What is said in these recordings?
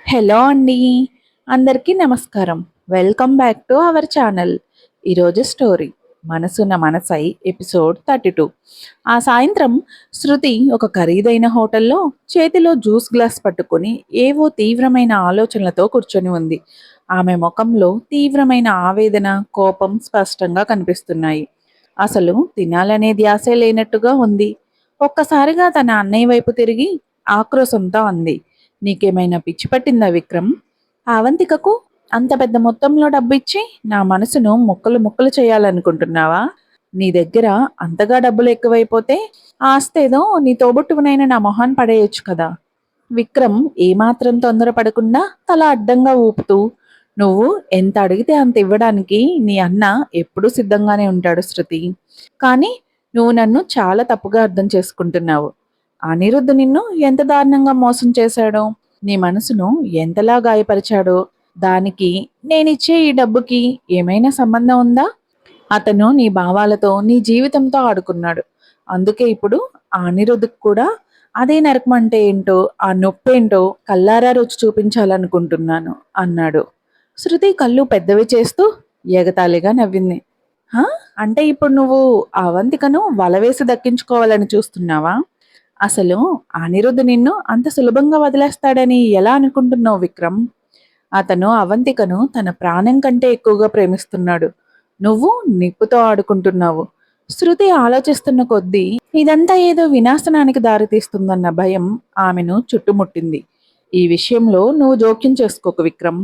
Hello అండి. అందరికీ నమస్కారం. Welcome back to our channel. ఈరోజు స్టోరీ 'మనసున మనసై' ఎపిసోడ్ 32. ఆ సాయంత్రం శృతి ఒక ఖరీదైన హోటల్లో చేతిలో జ్యూస్ గ్లాస్ పట్టుకొని ఏవో తీవ్రమైన ఆలోచనలతో కూర్చొని ఉంది. ఆమె ముఖంలో తీవ్రమైన ఆవేదన, కోపం స్పష్టంగా కనిపిస్తున్నాయి. అసలు తినాలనే ధ్యాసే లేనట్టుగా ఉంది. ఒక్కసారిగా తన అన్నయ్య వైపు తిరిగి ఆక్రోశంతో అంది. నీకేమైనా పిచ్చి పట్టిందా విక్రమ్? ఆ అవంతికకు అంత పెద్ద మొత్తంలో డబ్బిచ్చి నా మనసును ముక్కలు ముక్కలు చేయాలనుకుంటున్నావా? నీ దగ్గర అంతగా డబ్బులు ఎక్కువైపోతే ఆస్తేదో నీ తోబుట్టువునైన నా మొహాన్ పడేయొచ్చు కదా. విక్రమ్ ఏమాత్రం తొందరపడకుండా తల అడ్డంగా ఊపుతూ, నువ్వు ఎంత అడిగితే అంత ఇవ్వడానికి నీ అన్న ఎప్పుడూ సిద్ధంగానే ఉంటాడు శృతి. కానీ నువ్వు నన్ను చాలా తప్పుగా అర్థం చేసుకుంటున్నావు. అనిరుద్ధ్ నిన్ను ఎంత దారుణంగా మోసం చేశాడో, నీ మనసును ఎంతలా గాయపరిచాడో, దానికి నేనిచ్చే ఈ డబ్బుకి ఏమైనా సంబంధం ఉందా? అతను నీ భావాలతో, నీ జీవితంతో ఆడుకున్నాడు. అందుకే ఇప్పుడు ఆ అనిరుద్ధ్‌కి కూడా అదే నరకం అంటే ఏంటో, ఆ నొప్పేంటో కళ్ళారా రుచి చూపించాలనుకుంటున్నాను అన్నాడు. శృతి కళ్ళు పెద్దవి చేస్తూ ఎగతాళిగా నవ్వింది. హా? అంటే ఇప్పుడు నువ్వు ఆ అవంతికను వలవేసి దక్కించుకోవాలని చూస్తున్నావా? అసలు అనిరుద్ధ్ నిన్ను అంత సులభంగా వదిలేస్తాడని ఎలా అనుకుంటున్నావు విక్రమ్? అతను అవంతికను తన ప్రాణం కంటే ఎక్కువగా ప్రేమిస్తున్నాడు. నువ్వు నిప్పుతో ఆడుకుంటున్నావు. శృతి ఆలోచిస్తున్న కొద్దీ ఇదంతా ఏదో వినాశనానికి దారితీస్తుందన్న భయం ఆమెను చుట్టుముట్టింది. ఈ విషయంలో నువ్వు జోక్యం చేసుకోకు విక్రమ్.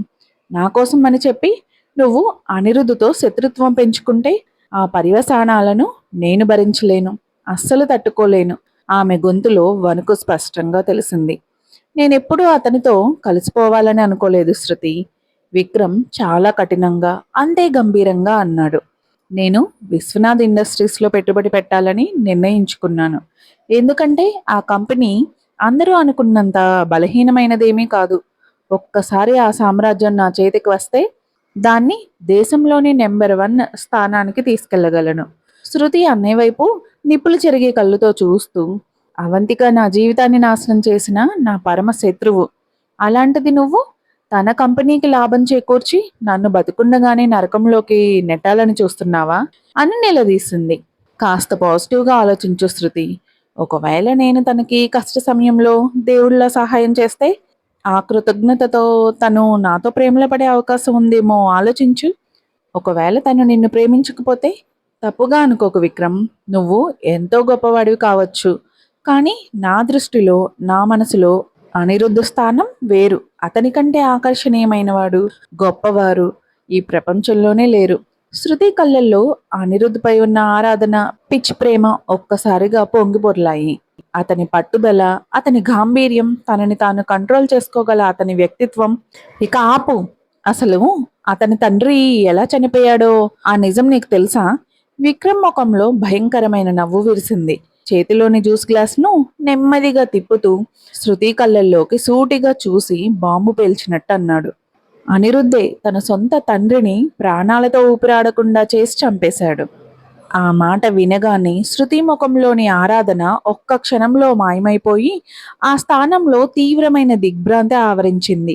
నా కోసం అని చెప్పి నువ్వు అనిరుద్ధుతో శత్రుత్వం పెంచుకుంటే ఆ పర్యవసానాలను నేను భరించలేను. అస్సలు తట్టుకోలేను. ఆమె గొంతులో వణుకు స్పష్టంగా తెలిసింది. నేనెప్పుడూ అతనితో కలిసిపోవాలని అనుకోలేదు శృతి. విక్రమ్ చాలా కఠినంగా, అంతే గంభీరంగా అన్నాడు. నేను విశ్వనాథ్ ఇండస్ట్రీస్లో పెట్టుబడి పెట్టాలని నిర్ణయించుకున్నాను. ఎందుకంటే ఆ కంపెనీ అందరూ అనుకున్నంత బలహీనమైనదేమీ కాదు. ఒక్కసారి ఆ సామ్రాజ్యం నా చేతికి వస్తే దాన్ని దేశంలోని నెంబర్ 1 స్థానానికి తీసుకెళ్లగలను. శృతి అన్నయ్య వైపు నిప్పులు చెరిగే కళ్ళుతో చూస్తూ, అవంతిక నా జీవితాన్ని నాశనం చేసిన నా పరమ శత్రువు. అలాంటిది నువ్వు తన కంపెనీకి లాభం చేకూర్చి నన్ను బతికుండగానే నరకంలోకి నెట్టాలని చూస్తున్నావా అని నిలదీసింది. కాస్త పాజిటివ్గా ఆలోచించు శృతి. ఒకవేళ నేను తనకి కష్ట సమయంలో దేవుళ్ళ సహాయం చేస్తే ఆ కృతజ్ఞతతో తను నాతో ప్రేమలో పడే అవకాశం ఉందేమో ఆలోచించు. ఒకవేళ తను నిన్ను ప్రేమించకపోతే తప్పుగా అనుకోకు విక్రమ్. నువ్వు ఎంతో గొప్పవాడివి కావచ్చు. కానీ నా దృష్టిలో, నా మనసులో అనిరుద్ధ స్థానం వేరు. అతని కంటే ఆకర్షణీయమైనవాడు, గొప్పవారు ఈ ప్రపంచంలోనే లేరు. శృతి కళ్ళల్లో అనిరుద్ధ్‌పై ఉన్న ఆరాధన, పిచ్చి ప్రేమ ఒక్కసారిగా పొంగిపొర్లాయి. అతని పట్టుదల, అతని గాంభీర్యం, తనని తాను కంట్రోల్ చేసుకోగల అతని వ్యక్తిత్వం. ఇక ఆపు. అసలు అతని తండ్రి ఎలా చనిపోయాడో ఆ నిజం నీకు తెలుసా? విక్రమ్ ముఖంలో భయంకరమైన నవ్వు విరిసింది. చేతిలోని జ్యూస్ గ్లాస్ను నెమ్మదిగా తిప్పుతూ శృతి కళ్ళల్లోకి సూటిగా చూసి బాంబు పేల్చినట్టు అన్నాడు. అనిరుద్ధే తన సొంత తండ్రిని ప్రాణాలతో ఊపిరాడకుండా చేసి చంపేశాడు. ఆ మాట వినగానే శృతి ముఖంలోని ఆరాధన ఒక్క క్షణంలో మాయమైపోయి ఆ స్థానంలో తీవ్రమైన దిగ్భ్రాంతి ఆవరించింది.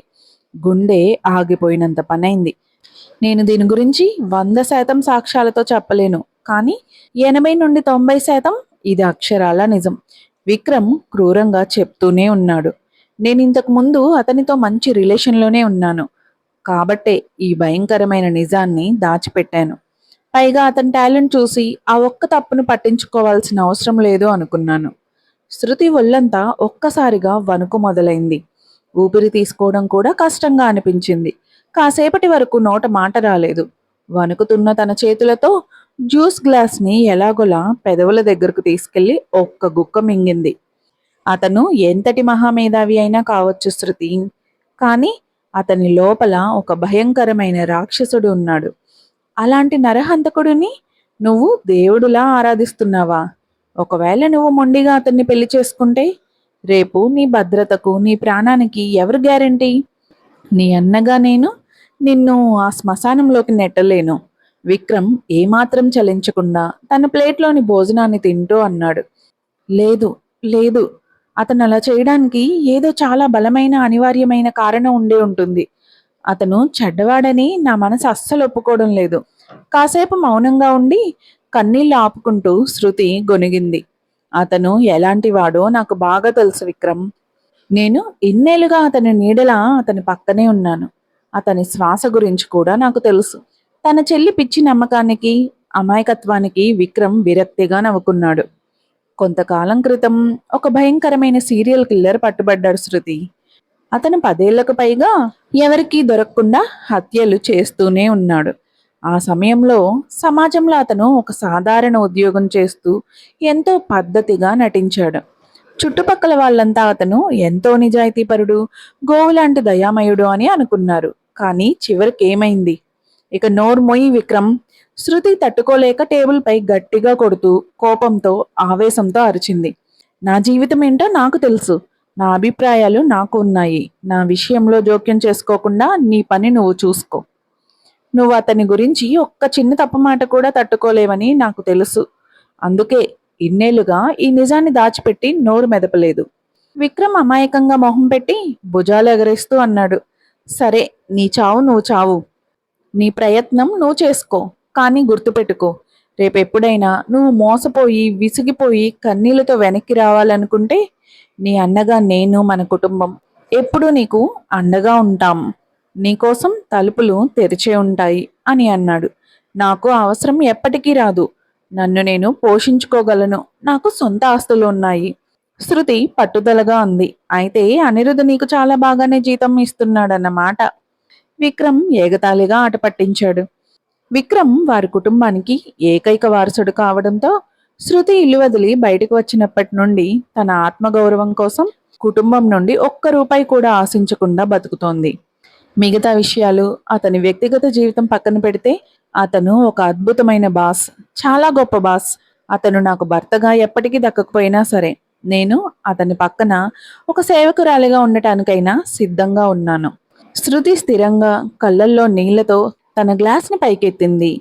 గుండె ఆగిపోయినంత పనైంది. నేను దీని గురించి 100% సాక్ష్యాలతో చెప్పలేను, కానీ 80 నుండి 90% ఇది అక్షరాల నిజం. విక్రమ్ క్రూరంగా చెప్తూనే ఉన్నాడు. నేను ఇంతకు ముందు అతనితో మంచి రిలేషన్లోనే ఉన్నాను. కాబట్టే ఈ భయంకరమైన నిజాన్ని దాచిపెట్టాను. పైగా అతని టాలెంట్ చూసి ఆ ఒక్క తప్పును పట్టించుకోవాల్సిన అవసరం లేదు అనుకున్నాను. శృతి ఒళ్ళంతా ఒక్కసారిగా వణుకు మొదలైంది. ఊపిరి తీసుకోవడం కూడా కష్టంగా అనిపించింది. కాసేపటి వరకు నోట మాట రాలేదు. వణుకుతున్న తన చేతులతో జ్యూస్ గ్లాస్ని ఎలాగోలా పెదవుల దగ్గరకు తీసుకెళ్లి ఒక్క గుక్క మింగింది. అతను ఎంతటి మహామేధావి అయినా కావచ్చు శృతి, కానీ అతని లోపల ఒక భయంకరమైన రాక్షసుడు ఉన్నాడు. అలాంటి నరహంతకుడిని నువ్వు దేవుడులా ఆరాధిస్తున్నావా? ఒకవేళ నువ్వు మొండిగా అతన్ని పెళ్లి చేసుకుంటే రేపు నీ భద్రతకు, నీ ప్రాణానికి ఎవరు గ్యారెంటీ? నీ అన్నగా నేను నిన్ను ఆ శ్మశానంలోకి నెట్టలేను. విక్రమ్ ఏమాత్రం చలించకుండా తన ప్లేట్లోని భోజనాన్ని తింటూ అన్నాడు. లేదు, లేదు, అతను అలా చేయడానికి ఏదో చాలా బలమైన అనివార్యమైన కారణం ఉండే ఉంటుంది. అతను చెడ్డవాడని నా మనసు అస్సలు ఒప్పుకోవడం లేదు. కాసేపు మౌనంగా ఉండి కన్నీళ్లు ఆపుకుంటూ శృతి గొనిగింది. అతను ఎలాంటి వాడో నాకు బాగా తెలుసు విక్రమ్. నేను ఇన్నేళ్లుగా అతని నీడలా అతని పక్కనే ఉన్నాను. అతని శ్వాస గురించి కూడా నాకు తెలుసు. తన చెల్లి పిచ్చి నమ్మకానికి, అమాయకత్వానికి విక్రమ్ విరక్తిగా నవ్వుకున్నాడు. కొంతకాలం క్రితం ఒక భయంకరమైన సీరియల్ కిల్లర్ పట్టుబడ్డాడు శృతి. అతను 10 ఏళ్లకు పైగా ఎవరికీ దొరకకుండా హత్యలు చేస్తూనే ఉన్నాడు. ఆ సమయంలో సమాజంలో అతను ఒక సాధారణ ఉద్యోగం చేస్తూ ఎంతో పద్ధతిగా నటించాడు. చుట్టుపక్కల వాళ్ళంతా అతను ఎంతో నిజాయితీపరుడు, గోవులాంటి దయామయుడు అని అనుకున్నారు. కానీ చివరికి ఏమైంది? ఇక నోరు మొయ్యి విక్రమ్. శృతి తట్టుకోలేక టేబుల్పై గట్టిగా కొడుతూ కోపంతో, ఆవేశంతో అరిచింది. నా జీవితం ఏంటో నాకు తెలుసు. నా అభిప్రాయాలు నాకు ఉన్నాయి. నా విషయంలో జోక్యం చేసుకోకుండా నీ పని నువ్వు చూసుకో. నువ్వు అతని గురించి ఒక్క చిన్న తప్పు మాట కూడా తట్టుకోలేవని నాకు తెలుసు. అందుకే ఇన్నేళ్లుగా ఈ నిజాన్ని దాచిపెట్టి నోరు మెదపలేదు. విక్రమ్ అమాయకంగా మొహం పెట్టి భుజాలు ఎగరేస్తూ అన్నాడు. సరే, నీ చావు నువ్వు చావు. నీ ప్రయత్నం నువ్వు చేసుకో. కానీ గుర్తుపెట్టుకో, రేపెప్పుడైనా నువ్వు మోసపోయి విసిగిపోయి కన్నీళ్లతో వెనక్కి రావాలనుకుంటే నీ అన్నగా నేను, మన కుటుంబం ఎప్పుడూ నీకు అండగా ఉంటాం. నీకోసం తలుపులు తెరిచే ఉంటాయి అని అన్నాడు. నాకు అవసరం ఎప్పటికీ రాదు. నన్ను నేను పోషించుకోగలను. నాకు సొంత ఆస్తులు ఉన్నాయి. శృతి పట్టుదలగా అంది. అయితే అనిరుద్ధ్ నీకు చాలా బాగానే జీతం ఇస్తున్నాడన్నమాట. విక్రమ్ ఏగతాళిగా ఆట పట్టించాడు. విక్రమ్ వారి కుటుంబానికి ఏకైక వారసుడు కావడంతో శృతి ఇల్లు వదిలి బయటకు వచ్చినప్పటి నుండి తన ఆత్మగౌరవం కోసం కుటుంబం నుండి ఒక్క రూపాయి కూడా ఆశించకుండా బతుకుతోంది. మిగతా విషయాలు, అతని వ్యక్తిగత జీవితం పక్కన పెడితే అతను ఒక అద్భుతమైన బాస్, చాలా గొప్ప బాస్. అతను నాకు భర్తగా ఎప్పటికీ దక్కకపోయినా సరే నేను అతని పక్కన ఒక సేవకురాలిగా ఉండటానికైనా సిద్ధంగా ఉన్నాను. శృతి స్థిరంగా కళ్ళల్లో నీళ్లతో తన గ్లాస్ని పైకెత్తింది.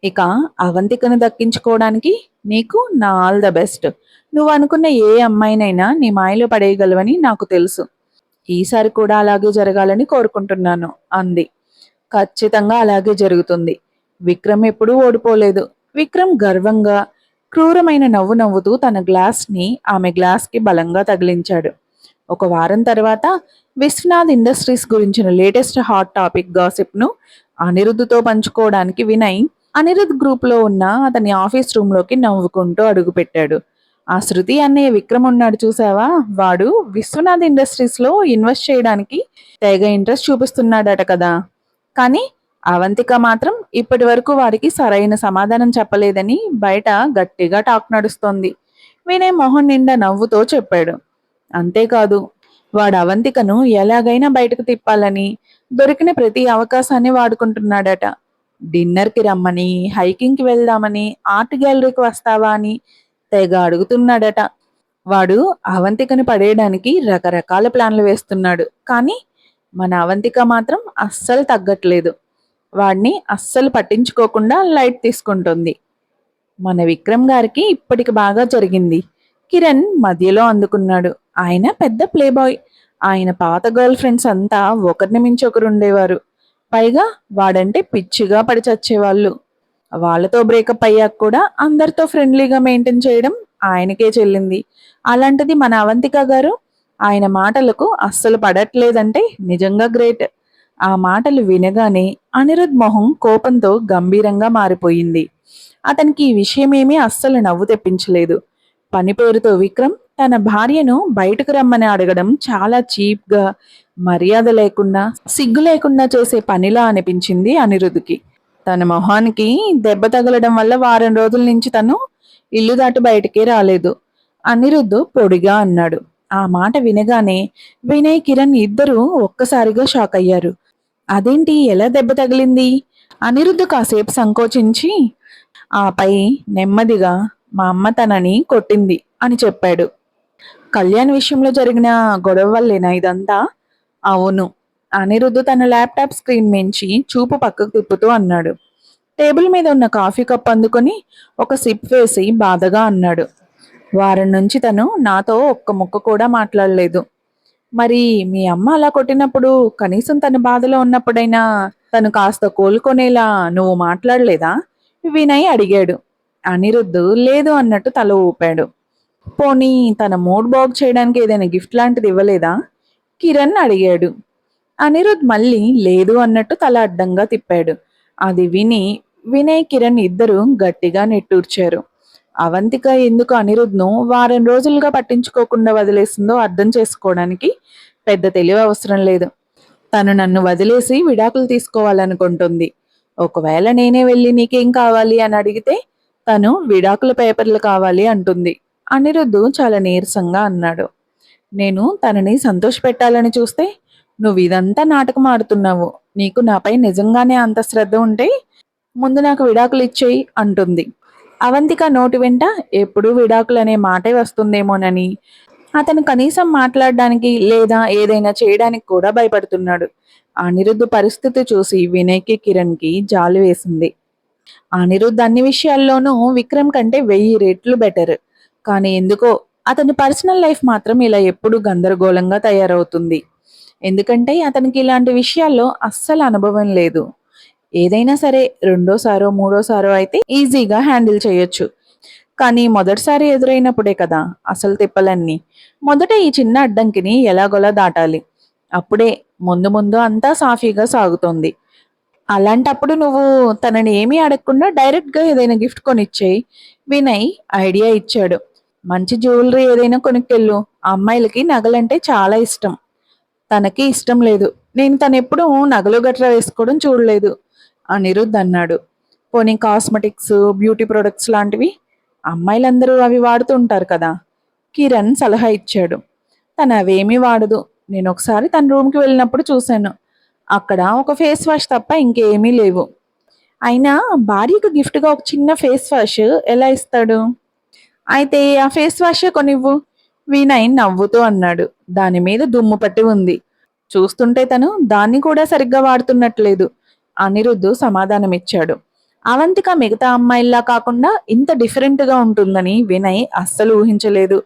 ఇక అవంతికను దక్కించుకోవడానికి నీకు నా ఆల్ ద బెస్ట్. నువ్వు అనుకున్న ఏ అమ్మాయినైనా నీ మాయలో పడేయగలవని నాకు తెలుసు. ఈసారి కూడా అలాగే జరగాలని కోరుకుంటున్నాను అంది. ఖచ్చితంగా అలాగే జరుగుతుంది. విక్రమ్ ఎప్పుడూ ఓడిపోలేదు. విక్రమ్ గర్వంగా క్రూరమైన నవ్వు నవ్వుతూ తన గ్లాస్ని ఆమె గ్లాస్కి బలంగా తగిలించాడు. ఒక వారం తర్వాత విశ్వనాథ్ ఇండస్ట్రీస్ గురించిన లేటెస్ట్ హాట్ టాపిక్ గాసిప్ను అనిరుద్ధ్తో పంచుకోవడానికి వినయ్ అనిరుద్ధ్ గ్రూప్లో ఉన్న అతని ఆఫీస్ రూమ్లోకి నవ్వుకుంటూ అడుగుపెట్టాడు. ఆ శృతి అన్నయ్య విక్రమ్ ఉన్నాడు చూసావా, వాడు విశ్వనాథ్ ఇండస్ట్రీస్లో ఇన్వెస్ట్ చేయడానికి తెగ ఇంట్రెస్ట్ చూపిస్తున్నాడట కదా. కానీ అవంతిక మాత్రం ఇప్పటి వరకు వారికి సరైన సమాధానం చెప్పలేదని బయట గట్టిగా టాక్ నడుస్తోంది. వినయ్ మొహం నిండా నవ్వుతో చెప్పాడు. అంతేకాదు, వాడు అవంతికను ఎలాగైనా బయటకు తిప్పాలని దొరికిన ప్రతి అవకాశాన్ని వాడుకుంటున్నాడట. డిన్నర్కి రమ్మని, హైకింగ్కి వెళ్దామని, ఆర్ట్ గ్యాలరీకి వస్తావా అని తెగ అడుగుతున్నాడట. వాడు అవంతికను పడేయడానికి రకరకాల ప్లాన్లు వేస్తున్నాడు. కానీ మన అవంతిక మాత్రం అస్సలు తగ్గట్లేదు. వాడిని అస్సలు పట్టించుకోకుండా లైట్ తీసుకుంటుంది. మన విక్రమ్ గారికి ఇప్పటికి బాగా జరిగింది. కిరణ్ మధ్యలో అందుకున్నాడు. ఆయన పెద్ద ప్లేబాయ్. ఆయన పాత గర్ల్ ఫ్రెండ్స్ అంతా ఒకరిని మించి ఒకరు ఉండేవారు. పైగా వాడంటే పిచ్చిగా పడి చచ్చేవాళ్ళు. వాళ్ళతో బ్రేకప్ అయ్యాక కూడా అందరితో ఫ్రెండ్లీగా మెయింటైన్ చేయడం ఆయనకే చెల్లింది. అలాంటిది మన అవంతిక గారు ఆయన మాటలకు అస్సలు పడట్లేదంటే నిజంగా గ్రేట్. ఆ మాటలు వినగానే అనిరుద్ మొహం కోపంతో గంభీరంగా మారిపోయింది. అతనికి ఈ విషయమేమీ అస్సలు నవ్వు తెప్పించలేదు. పని పేరుతో విక్రమ్ తన భార్యను బయటకు రమ్మని అడగడం చాలా చీప్గా, మర్యాద లేకుండా, సిగ్గు లేకుండా చేసే పనిలా అనిపించింది అనిరుద్కి. తన మొహానికి దెబ్బ తగలడం వల్ల వారం రోజుల నుంచి తను ఇల్లు దాటి బయటికే రాలేదు. అనిరుద్ధ్ పొడిగా అన్నాడు. ఆ మాట వినగానే వినయ్, కిరణ్ ఇద్దరూ ఒక్కసారిగా షాక్ అయ్యారు. అదేంటి, ఎలా దెబ్బ తగిలింది? అనిరుద్ధ్ కాసేపు సంకోచించి ఆపై నెమ్మదిగా మా అమ్మ తనని కొట్టింది అని చెప్పాడు. కళ్యాణ్ విషయంలో జరిగిన గొడవ వల్లేనా ఇదంతా? అవును. అనిరుద్ధ్ తన ల్యాప్టాప్ స్క్రీన్ మించి చూపు పక్కకు తిప్పుతూ అన్నాడు. టేబుల్ మీద ఉన్న కాఫీ కప్ అందుకొని ఒక సిప్ వేసి బాధగా అన్నాడు. వారం నుంచి తను నాతో ఒక్క ముక్క కూడా మాట్లాడలేదు. మరి మీ అమ్మ అలా కొట్టినప్పుడు కనీసం తన బాధలో ఉన్నప్పుడైనా తను కాస్త కోలుకునేలా నువ్వు మాట్లాడలేదా? వినయ్ అడిగాడు. అనిరుద్ధ్ లేదు అన్నట్టు తల ఊపాడు. పోనీ తన మూడ్ బాగు చేయడానికి ఏదైనా గిఫ్ట్ లాంటిది ఇవ్వలేదా? కిరణ్ అడిగాడు. అనిరుద్ మళ్ళీ లేదు అన్నట్టు తల అడ్డంగా తిప్పాడు. అది విని వినయ్, కిరణ్ ఇద్దరు గట్టిగా నిట్టూర్చారు. అవంతిక ఎందుకు అనిరుద్ను వారం రోజులుగా పట్టించుకోకుండా వదిలేసిందో అర్థం చేసుకోవడానికి పెద్ద తెలివి అవసరం లేదు. తను నన్ను వదిలేసి విడాకులు తీసుకోవాలనుకుంటుంది. ఒకవేళ నేనే వెళ్ళి నీకేం కావాలి అని అడిగితే తను విడాకుల పేపర్లు కావాలి అంటుంది. అనిరుద్ధు చాలా నీరసంగా అన్నాడు. నేను తనని సంతోషపెట్టాలని చూస్తే నువ్వు ఇదంతా నాటకం ఆడుతున్నావు. నీకు నాపై నిజంగానే అంత శ్రద్ధ ఉంటే ముందు నాకు విడాకులు ఇచ్చేయి అంటుంది. అవంతిక నోటి వెంట ఎప్పుడూ విడాకులనే మాటే వస్తుందేమోనని అతను కనీసం మాట్లాడడానికి లేదా ఏదైనా చేయడానికి కూడా భయపడుతున్నాడు. అనిరుద్ధ్ పరిస్థితి చూసి వినయ్కి, కిరణ్కి జాలి వేసింది. అనిరుద్ధ్ అన్ని విషయాల్లోనూ విక్రమ్ కంటే 1000 రెట్లు బెటర్. కానీ ఎందుకో అతని పర్సనల్ లైఫ్ మాత్రం ఇలా ఎప్పుడు గందరగోళంగా తయారవుతుంది. ఎందుకంటే అతనికి ఇలాంటి విషయాల్లో అస్సలు అనుభవం లేదు. ఏదైనా సరే రెండోసారో మూడోసారో అయితే ఈజీగా హ్యాండిల్ చేయొచ్చు. కానీ మొదటిసారి ఎదురైనప్పుడే కదా అసలు తిప్పలన్నీ. మొదట ఈ చిన్న అడ్డంకిని ఎలాగోలా దాటాలి. అప్పుడే ముందు ముందు అంతా సాఫీగా సాగుతుంది. అలాంటప్పుడు నువ్వు తనని ఏమీ అడగకుండా డైరెక్ట్గా ఏదైనా గిఫ్ట్ కొనిచ్చేయి. వినయ్ ఐడియా ఇచ్చాడు. మంచి జ్యువెలరీ ఏదైనా కొనుక్కెళ్ళు. అమ్మాయిలకి నగలంటే చాలా ఇష్టం. తనకి ఇష్టం లేదు. నేను తనెప్పుడూ నగలు గట్రా వేసుకోవడం చూడలేదు. అనిరుద్ధ్ అన్నాడు. పోనీ కాస్మెటిక్స్, బ్యూటీ ప్రొడక్ట్స్ లాంటివి అమ్మాయిలందరూ అవి వాడుతూ ఉంటారు కదా. కిరణ్ సలహా ఇచ్చాడు. తను అవేమీ వాడదు. నేను ఒకసారి తన రూమ్కి వెళ్ళినప్పుడు చూశాను. అక్కడ ఒక ఫేస్ వాష్ తప్ప ఇంకేమీ లేవు. అయినా భార్యకు గిఫ్ట్గా ఒక చిన్న ఫేస్ వాష్ ఎలా ఇస్తాడు? అయితే ఆ ఫేస్ వాషే కొనివ్వు. వినయ్ నవ్వుతూ అన్నాడు. దాని మీద దుమ్ము పట్టి ఉంది. చూస్తుంటే తను దాన్ని కూడా సరిగ్గా వాడుతున్నట్లేదు. అనిరుద్ధు సమాధానమిచ్చాడు. అవంతిక మిగతా అమ్మాయిల్లా కాకుండా ఇంత డిఫరెంట్గా ఉంటుందని వినయ్ అస్సలు ఊహించలేదు.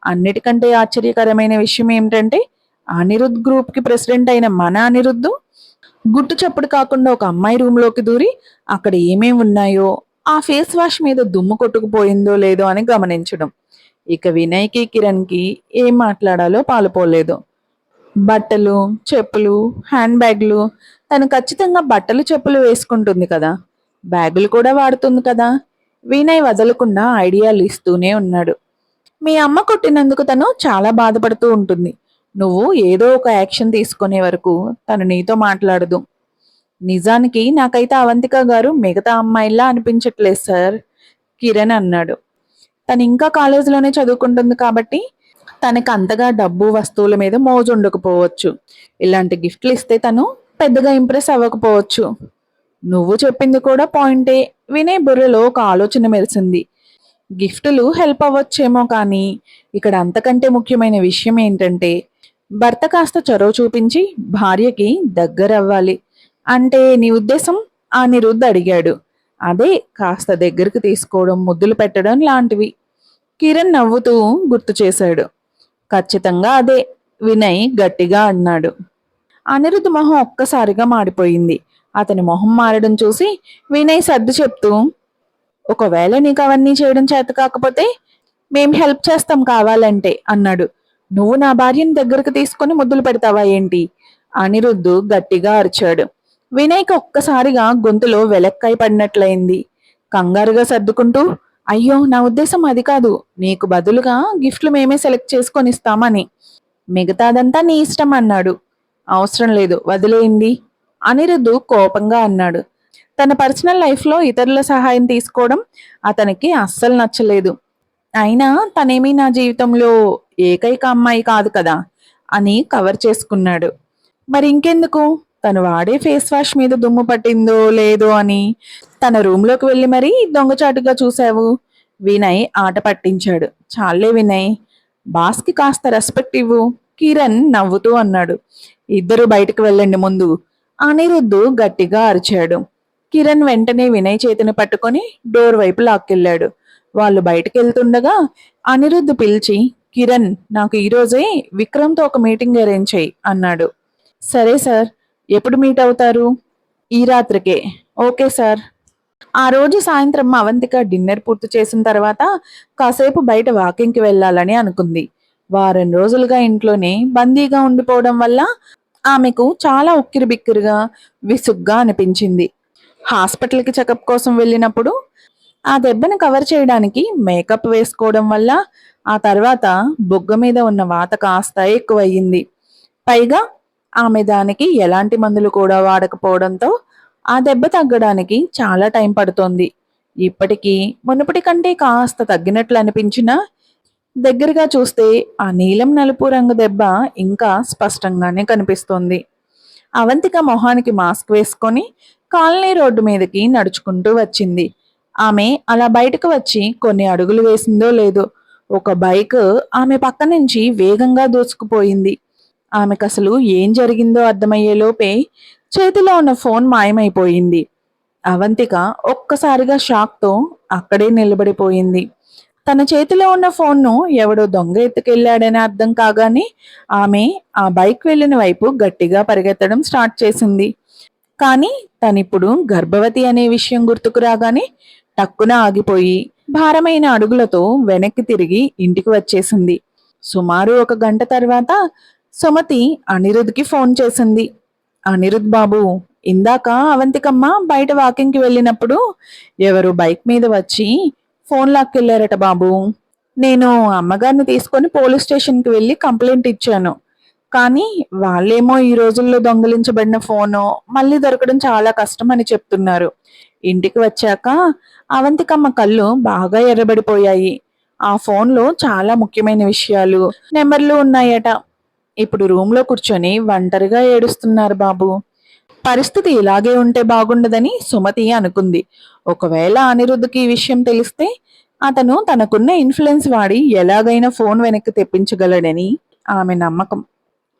అన్నిటికంటే ఆశ్చర్యకరమైన విషయం ఏమిటంటే అనిరుద్ధ్ గ్రూప్కి ప్రెసిడెంట్ అయిన మన అనిరుద్ధు గుట్టు చప్పుడు కాకుండా ఒక అమ్మాయి రూమ్లోకి దూరి అక్కడ ఏమేమి ఉన్నాయో, ఆ ఫేస్ వాష్ మీద దుమ్ము కొట్టుకుపోయిందో లేదో అని గమనించడం. ఇక వినయ్కి, కిరణ్కి ఏం మాట్లాడాలో పాలుపోలేదు. బట్టలు, చెప్పులు, హ్యాండ్ బ్యాగ్లు, తను ఖచ్చితంగా బట్టలు చెప్పులు వేసుకుంటుంది కదా, బ్యాగులు కూడా వాడుతుంది కదా. వినయ్ వదలకుండా ఐడియాలు ఇస్తూనే ఉన్నాడు. మీ అమ్మ కొట్టినందుకు తను చాలా బాధపడుతూ ఉంటుంది. నువ్వు ఏదో ఒక యాక్షన్ తీసుకునే వరకు తను నీతో మాట్లాడదు. నిజానికి నాకైతే అవంతిక గారు మిగతా అమ్మాయిలా అనిపించట్లేదు సార్, కిరణ్ అన్నాడు. తను ఇంకా కాలేజీలోనే చదువుకుంటుంది కాబట్టి తనకు అంతగా డబ్బు వస్తువుల మీద మోజు ఉండకపోవచ్చు. ఇలాంటి గిఫ్ట్లు ఇస్తే తను పెద్దగా ఇంప్రెస్ అవ్వకపోవచ్చు. నువ్వు చెప్పింది కూడా పాయింటే. వినయ్ బుర్రలో ఒక ఆలోచన మెరిసింది. గిఫ్టులు హెల్ప్ అవ్వచ్చేమో కానీ ఇక్కడ అంతకంటే ముఖ్యమైన విషయం ఏంటంటే భర్త కాస్త చొరవ చూపించి భార్యకి దగ్గరవ్వాలి. అంటే నీ ఉద్దేశం? అనిరుద్ధ్ అడిగాడు. అదే, కాస్త దగ్గరికి తీసుకోవడం, ముద్దులు పెట్టడం లాంటివి. కిరణ్ నవ్వుతూ గుర్తు చేశాడు. ఖచ్చితంగా అదే, వినయ్ గట్టిగా అన్నాడు. అనిరుద్ధ్ మొహం ఒక్కసారిగా మాడిపోయింది. అతని మొహం మారడం చూసి వినయ్ సర్ది చెప్తూ, ఒకవేళ నీకు అవన్నీ చేయడం చేత కాకపోతే మేం హెల్ప్ చేస్తాం కావాలంటే అన్నాడు. నువ్వు నా భార్యని దగ్గరకు తీసుకుని ముద్దులు పెడతావా ఏంటి? అనిరుద్ధు గట్టిగా అరిచాడు. వినయ్కి ఒక్కసారిగా గొంతులో వెలక్కాయ పడినట్లయింది. కంగారుగా సర్దుకుంటూ, అయ్యో నా ఉద్దేశం అది కాదు, నీకు బదులుగా గిఫ్ట్లు మేమే సెలెక్ట్ చేసుకొని ఇస్తామని. మిగతాదంతా నీ ఇష్టం అన్నాడు. అవసరం లేదు, వదిలేయండి, అనిరుద్ధు కోపంగా అన్నాడు. తన పర్సనల్ లైఫ్లో ఇతరుల సహాయం తీసుకోవడం అతనికి అస్సలు నచ్చలేదు. అయినా తనేమీ నా జీవితంలో ఏకైక అమ్మాయి కాదు కదా అని కవర్ చేసుకున్నాడు. మరి ఇంకెందుకు, తను వాడే ఫేస్ వాష్ మీద దుమ్ము పట్టిందో లేదో అని తన రూమ్లోకి వెళ్ళి మరీ దొంగచాటుగా చూశావు. వినయ్ ఆట పట్టించాడు. చాలే వినయ్, బాస్కి కాస్త రెస్పెక్ట్ ఇవ్వు, కిరణ్ నవ్వుతూ అన్నాడు. ఇద్దరు బయటకు వెళ్ళండి ముందు, అనిరుద్ధు గట్టిగా అరిచాడు. కిరణ్ వెంటనే వినయ్ చేతిని పట్టుకొని డోర్ వైపు లాక్కెళ్ళాడు. వాళ్ళు బయటికి వెళ్తుండగా అనిరుద్ధ్ పిలిచి, కిరణ్, నాకు ఈరోజే విక్రమ్తో ఒక మీటింగ్ అరేంజ్ చేయి అన్నాడు. సరే సార్, ఎప్పుడు మీట్ అవుతారు? ఈ రాత్రికే. Okay sir. ఆ రోజు సాయంత్రం అవంతిక డిన్నర్ పూర్తి చేసిన తర్వాత కాసేపు బయట వాకింగ్కి వెళ్ళాలని అనుకుంది. వారం రోజులుగా ఇంట్లోనే బందీగా ఉండిపోవడం వల్ల ఆమెకు చాలా ఉక్కిరిబిక్కిరిగా, విసుగ్గా అనిపించింది. హాస్పిటల్కి చెకప్ కోసం వెళ్ళినప్పుడు ఆ దెబ్బను కవర్ చేయడానికి మేకప్ వేసుకోవడం వల్ల ఆ తర్వాత బొగ్గ మీద ఉన్న వాత కాస్త ఎక్కువయ్యింది. పైగా ఆమె దానికి ఎలాంటి మందులు కూడా వాడకపోవడంతో ఆ దెబ్బ తగ్గడానికి చాలా టైం పడుతోంది. ఇప్పటికీ మునుపటి కంటే కాస్త తగ్గినట్లు అనిపించినా దగ్గరగా చూస్తే ఆ నీలం నలుపు రంగు దెబ్బ ఇంకా స్పష్టంగానే కనిపిస్తోంది. అవంతిక మొహానికి మాస్క్ వేసుకొని కాలనీ రోడ్డు మీదకి నడుచుకుంటూ వచ్చింది. ఆమె అలా బయటకు వచ్చి కొన్ని అడుగులు వేసిందో లేదో ఒక బైక్ ఆమె పక్క నుంచి వేగంగా దూసుకుపోయింది. ఆమెకు అసలు ఏం జరిగిందో అర్థమయ్యేలోపే చేతిలో ఉన్న ఫోన్ మాయమైపోయింది. అవంతిక ఒక్కసారిగా షాక్తో అక్కడే నిలబడిపోయింది. తన చేతిలో ఉన్న ఫోన్ను ఎవడో దొంగ ఎత్తుకెళ్లాడని అర్థం కాగానే ఆమె ఆ బైక్ వెళ్లిన వైపు గట్టిగా పరిగెత్తడం స్టార్ట్ చేసింది. కానీ తనిప్పుడు గర్భవతి అనే విషయం గుర్తుకు రాగానే టక్కున ఆగిపోయి భారమైన అడుగులతో వెనక్కి తిరిగి ఇంటికి వచ్చేసింది. సుమారు 1 గంట తర్వాత సుమతి అనిరుద్కి ఫోన్ చేసింది. అనిరుద్ బాబు, ఇందాక అవంతికమ్మ బయట వాకింగ్కి వెళ్ళినప్పుడు ఎవరు బైక్ మీద వచ్చి ఫోన్ లాక్కెళ్లారట బాబు. నేను అమ్మగారిని తీసుకొని పోలీస్ స్టేషన్కి వెళ్ళి కంప్లైంట్ ఇచ్చాను. కానీ వాళ్ళేమో ఈ రోజుల్లో దొంగిలించబడిన ఫోను మళ్ళీ దొరకడం చాలా కష్టం అని చెప్తున్నారు. ఇంటికి వచ్చాక అవంతికమ్మ కళ్ళు బాగా ఎర్రబడిపోయాయి. ఆ ఫోన్లో చాలా ముఖ్యమైన విషయాలు, నెంబర్లు ఉన్నాయట. ఇప్పుడు రూమ్లో కూర్చొని ఒంటరిగా ఏడుస్తున్నారు బాబు. పరిస్థితి ఇలాగే ఉంటే బాగుండదని సుమతి అనుకుంది. ఒకవేళ అనిరుద్ధ్కి ఈ విషయం తెలిస్తే అతను తనకున్న ఇన్ఫ్లుయెన్స్ వాడి ఎలాగైనా ఫోన్ వెనక్కి తెప్పించగలడని ఆమె నమ్మకం.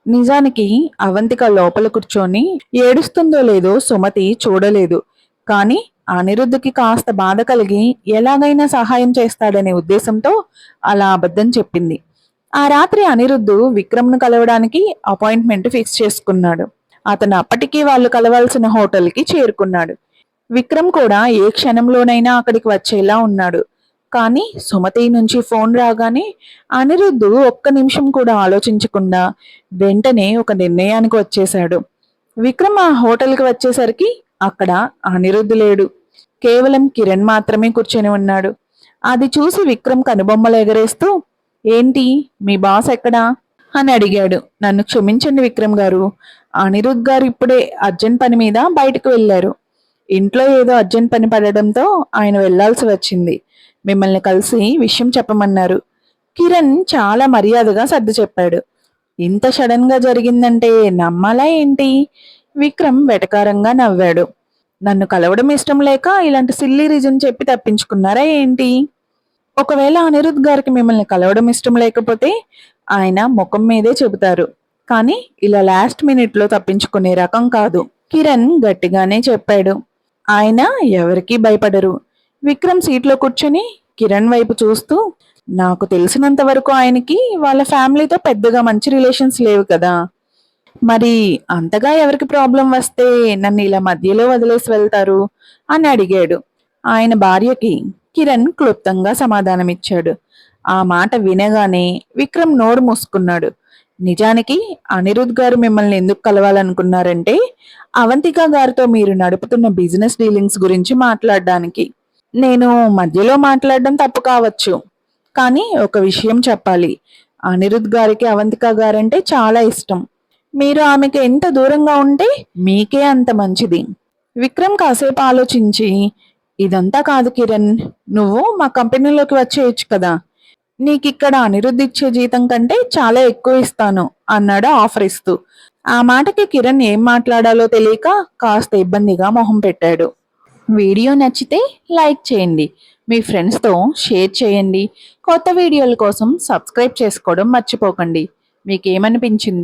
నిజానికి అవంతిక లోపల కూర్చొని ఏడుస్తుందో లేదో సుమతి చూడలేదు. కానీ అనిరుద్ధ్కి కాస్త బాధ కలిగి ఎలాగైనా సహాయం చేస్తాడనే ఉద్దేశంతో అలా అబద్ధం చెప్పింది. ఆ రాత్రి అనిరుద్ధ్ విక్రమ్ను కలవడానికి అపాయింట్మెంట్ ఫిక్స్ చేసుకున్నాడు. అతను అప్పటికీ వాళ్ళు కలవాల్సిన హోటల్కి చేరుకున్నాడు. విక్రమ్ కూడా ఏ క్షణంలోనైనా అక్కడికి వచ్చేలా ఉన్నాడు. కానీ సుమతి నుంచి ఫోన్ రాగానే అనిరుద్ధ్ ఒక్క నిమిషం కూడా ఆలోచించకుండా వెంటనే ఒక నిర్ణయానికి వచ్చేశాడు. విక్రమ్ ఆ హోటల్కి వచ్చేసరికి అక్కడ అనిరుద్ధ్ లేడు. కేవలం కిరణ్ మాత్రమే కూర్చొని ఉన్నాడు. అది చూసి విక్రమ్ కనుబొమ్మలు ఎగరేస్తూ, ఏంటి మీ బాస్ ఎక్కడా అని అడిగాడు. నన్ను క్షమించండి విక్రమ్ గారు, అనిరుద్ధ్ గారు ఇప్పుడే అర్జెంట్ పని మీద బయటకు వెళ్ళారు. ఇంట్లో ఏదో అర్జెంట్ పని పడడంతో ఆయన వెళ్లాల్సి వచ్చింది. మిమ్మల్ని కలిసి విషయం చెప్పమన్నారు. కిరణ్ చాలా మర్యాదగా సర్ది చెప్పాడు. ఇంత సడన్ గా జరిగిందంటే నమ్మాలా ఏంటి? విక్రమ్ వెటకారంగా నవ్వాడు. నన్ను కలవడం ఇష్టం లేక ఇలాంటి సిల్లీ రీజన్ చెప్పి తప్పించుకున్నారా ఏంటి? ఒకవేళ అనిరుద్ధ్ గారికి మిమ్మల్ని కలవడం ఇష్టం లేకపోతే ఆయన ముఖం మీదే చెబుతారు. కానీ ఇలా లాస్ట్ మినిట్ లో తప్పించుకునే రకం కాదు. కిరణ్ గట్టిగానే చెప్పాడు. ఆయన ఎవరికీ భయపడరు. విక్రమ్ సీట్లో కూర్చొని కిరణ్ వైపు చూస్తూ, నాకు తెలిసినంత వరకు ఆయనకి వాళ్ళ ఫ్యామిలీతో పెద్దగా మంచి రిలేషన్స్ లేవు కదా. మరి అంతగా ఎవరికి ప్రాబ్లం వస్తే నన్ను ఇలా మధ్యలో వదిలేసి వెళ్తారు అని అడిగాడు. ఆయన భార్యకి కిరణ్ క్లుప్తంగా సమాధానమిచ్చాడు. ఆ మాట వినగానే విక్రమ్ నోరు మూసుకున్నాడు. నిజానికి అనిరుద్ధ్ గారు మిమ్మల్ని ఎందుకు కలవాలనుకున్నారంటే అవంతిక గారితో మీరు నడుపుతున్న బిజినెస్ డీలింగ్స్ గురించి మాట్లాడడానికి. నేను మధ్యలో మాట్లాడడం తప్పు కావచ్చు, కానీ ఒక విషయం చెప్పాలి. అనిరుద్ధ్ గారికి అవంతిక గారంటే చాలా ఇష్టం. మీరు ఆమెకు ఎంత దూరంగా ఉంటే మీకే అంత మంచిది. విక్రమ్ కాసేపు ఆలోచించి, ఇదంతా కాదు కిరణ్, నువ్వు మా కంపెనీలోకి వచ్చేయచ్చు కదా. నీకిక్కడ అనిరుద్ధ్ ఇచ్చే జీతం కంటే చాలా ఎక్కువ ఇస్తాను అన్నాడు ఆఫర్ ఇస్తూ. ఆ మాటకి కిరణ్ ఏం మాట్లాడాలో తెలియక కాస్త ఇబ్బందిగా మొహం పెట్టాడు. వీడియో నచ్చితే లైక్ చేయండి, మీ ఫ్రెండ్స్తో షేర్ చేయండి. కొత్త వీడియోల కోసం సబ్స్క్రైబ్ చేసుకోవడం మర్చిపోకండి. మీకేమనిపించిందో